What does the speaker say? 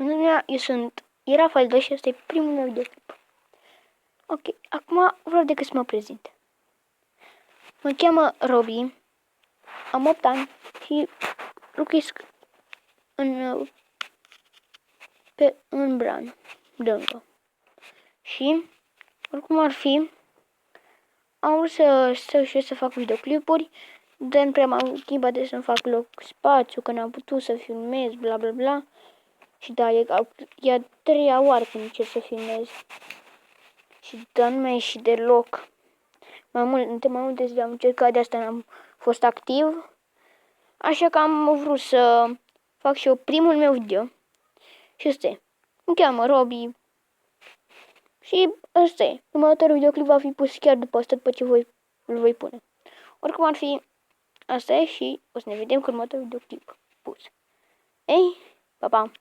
Bună ziua, eu sunt Rafael 2 și ăsta e primul meu videoclip. Ok, acum vreau decât să mă prezint. Mă cheamă Robi, am 8 ani și locuiesc în Bran, Dângă. Și, oricum ar fi, am vrut să știu să fac videoclipuri, dar nu prea am avut timp de să-mi fac loc spațiu, că n-am putut să filmez, bla bla bla. Și da, e a treia oară când încerc să filmez. Și da, nu mi-a ieșit deloc. Mai multe zile am încercat, de asta n-am fost activ. Așa că am vrut să fac și eu primul meu video. Și ăsta e. Mă cheamă Robi. Și ăsta e. Următorul videoclip va fi pus chiar după asta, după ce îl voi pune. Oricum ar fi, asta e și o să ne vedem cu următorul videoclip pus. Ei, pa, pa!